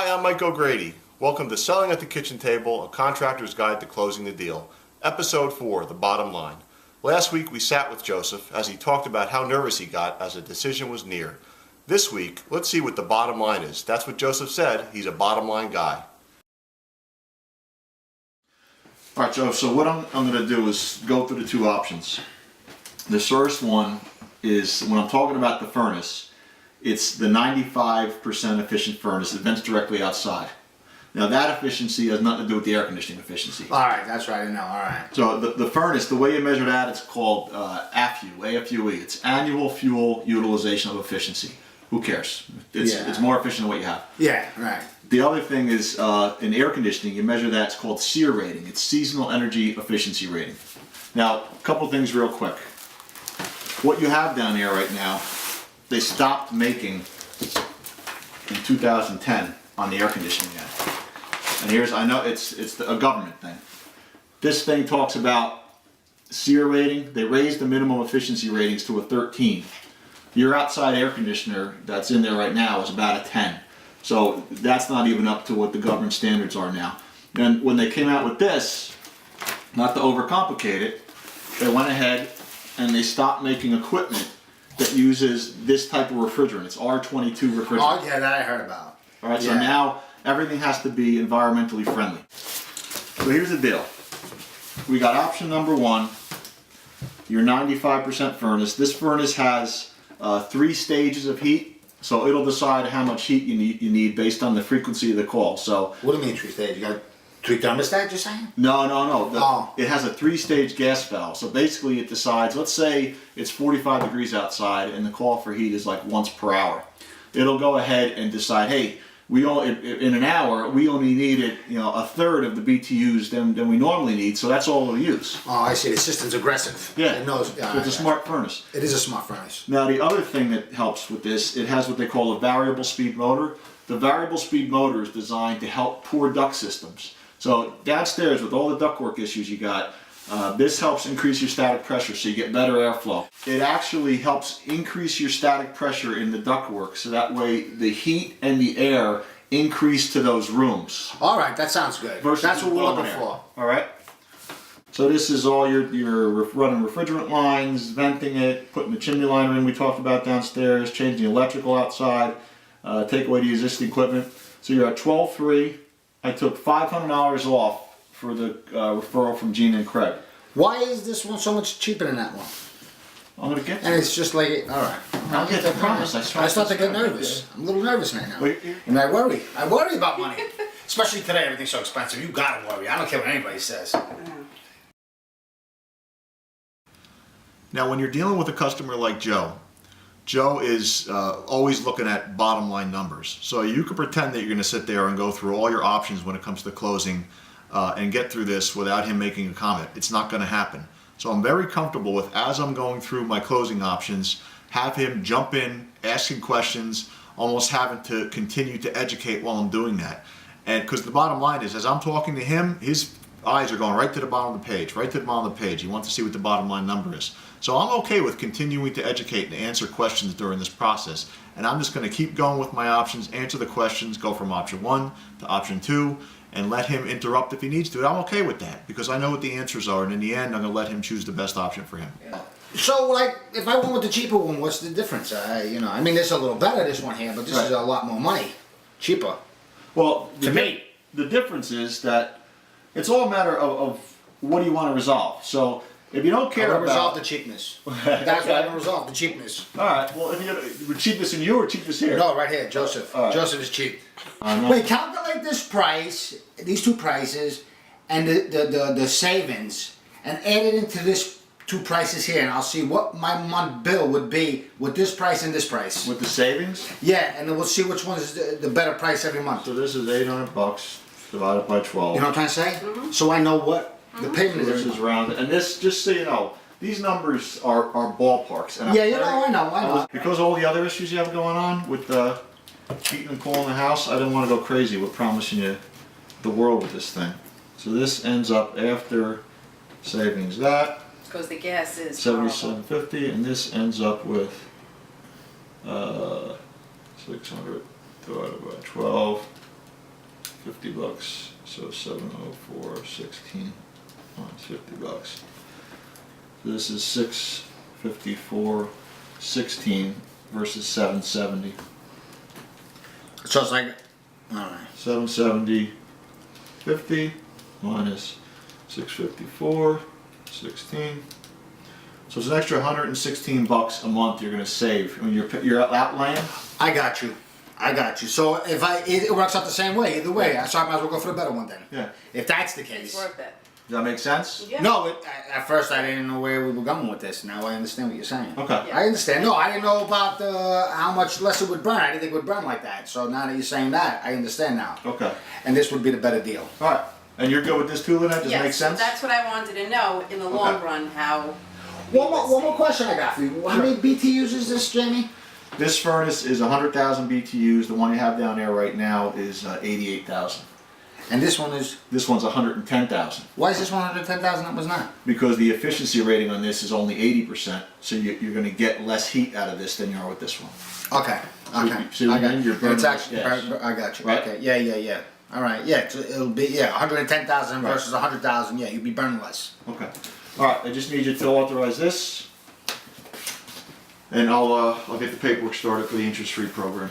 Hi, I'm Mike O'Grady. Welcome to Selling at the Kitchen Table, a contractor's guide to closing the deal. Episode 4, The Bottom Line. Last week we sat with Joseph as he talked about how nervous he got as a decision was near. This week, let's see what the bottom line is. That's what Joseph said. He's a bottom line guy. All right, Joe, so what I'm going to do is go through the two options. The first one is, when I'm talking about the furnace, it's the 95% efficient furnace that vents directly outside. Now that efficiency has nothing to do with the air conditioning efficiency. All right, that's right, I know, all right. So the furnace, the way you measure that, it's called AFUE, AFUE. It's annual fuel utilization of efficiency. Who cares? It's more efficient than what you have. Yeah, right. The other thing is, in air conditioning, you measure that, it's called SEER rating. It's Seasonal Energy Efficiency Rating. Now, a couple things real quick. What you have down there right now, they stopped making in 2010 on the air conditioning end. And here's, I know it's a government thing. This thing talks about SEER rating. They raised the minimum efficiency ratings to a 13. Your outside air conditioner that's in there right now is about a 10. So that's not even up to what the government standards are now. And when they came out with this, not to overcomplicate it, they went ahead and they stopped making equipment that uses this type of refrigerant. It's R22 refrigerant. Oh yeah, that I heard about. All right, so now everything has to be environmentally friendly. So here's the deal. We got option number one, your 95% furnace. This furnace has 3 stages of heat, so it'll decide how much heat you need based on the frequency of the call. So what do you mean 3 stages? You got 3 thermostats, you're saying? No. It has a 3-stage gas valve. So basically it decides, let's say it's 45 degrees outside and the call for heat is like once per hour. It'll go ahead and decide, hey, in an hour, we only needed a third of the BTUs than we normally need, so that's all we'll use. Oh, I see. The system's aggressive. Yeah, it knows. So it's a smart furnace. It is a smart furnace. Now the other thing that helps with this, it has what they call a variable speed motor. The variable speed motor is designed to help poor duct systems. So downstairs with all the ductwork issues you got, this helps increase your static pressure so you get better airflow. It actually helps increase your static pressure in the ductwork so that way the heat and the air increase to those rooms. All right, that sounds good. That's what we're looking for. All right. So this is all your running refrigerant lines, venting it, putting the chimney liner in we talked about downstairs, changing the electrical outside, take away the existing equipment. So you're at 12.3. I took $500 off for the referral from Gene and Craig. Why is this one so much cheaper than that one? I'm gonna get. And it's just like, all right. I'll get. I promise. I start to get nervous. I'm a little nervous right now. And I worry. I worry about money, especially today. Everything's so expensive. You gotta worry. I don't care what anybody says. Now, when you're dealing with a customer like Joe is always looking at bottom line numbers. So you can pretend that you're going to sit there and go through all your options when it comes to closing and get through this without him making a comment. It's not going to happen. So I'm very comfortable with, as I'm going through my closing options, have him jump in, asking questions, almost having to continue to educate while I'm doing that. And because the bottom line is, as I'm talking to him, his eyes are going right to the bottom of the page, right to the bottom of the page. He wants to see what the bottom line number is. So I'm okay with continuing to educate and answer questions during this process. And I'm just going to keep going with my options, answer the questions, go from option 1 to option 2, and let him interrupt if he needs to. I'm okay with that because I know what the answers are, and in the end, I'm going to let him choose the best option for him. So, like, if I went with the cheaper one, what's the difference? I mean, this is a little better, this one here, but this is a lot more money. Cheaper. Well, to me. The difference is that it's all a matter of what do you want to resolve. So, if you don't care about... resolve the cheapness. That's what I'm going to resolve, the cheapness. Alright, well, if you cheapness in you or cheapness here? No, right here, Joseph. Right. Joseph is cheap. Wait, calculate this price, these 2 prices, and the savings, and add it into this 2 prices here, and I'll see what my month bill would be with this price and this price. With the savings? Yeah, and then we'll see which one is the better price every month. So this is $800 divided by 12. You know what I'm trying to say? Mm-hmm. So I know what the payment is. This is round, and this, just so you know, these numbers are ballparks. And I know. Because of all the other issues you have going on with heating and cooling the house, I didn't want to go crazy with promising you the world with this thing. So this ends up after savings that. Because the gas is $77.50, and this ends up with 600 divided by 12. 50 bucks. So 704.16 minus 50 bucks. So this is 654.16 versus 770. So it's like, alright. 770.50 minus 654.16. So it's an extra 116 bucks a month you're gonna save when you're outlaying. I got you. So if it works out the same way, either way. So I might as well go for the better one then. Yeah. If that's the It's case. worth it. Does that make sense? Yeah. No, at first I didn't know where we were going with this. Now I understand what you're saying. Okay. Yeah. I understand. No, I didn't know about how much less it would burn. I didn't think it would burn like that. So now that you're saying that, I understand now. Okay. And this would be the better deal. All right. And you're good with this too, Lynette? Does it make Yes, so sense? that's what I wanted to know in the long run, how. One more question I got for you. How many BTUs is this, Jamie? This furnace is 100,000 BTUs. The one you have down there right now is 88,000. And this one is. This one's 110,000 Why is this 110,000? That was not. because the efficiency rating on this is only 80%. So you're going to get less heat out of this than you are with this one. Okay. Okay. So you I got mean you. you're burning It's actually. less gas. I got you. Right? Okay. Yeah. All right. Yeah. So it'll be 110,000 Right. versus 100,000. Yeah, you'll be burning less. Okay. All right. I just need you to authorize this, and I'll get the paperwork started for the interest-free program.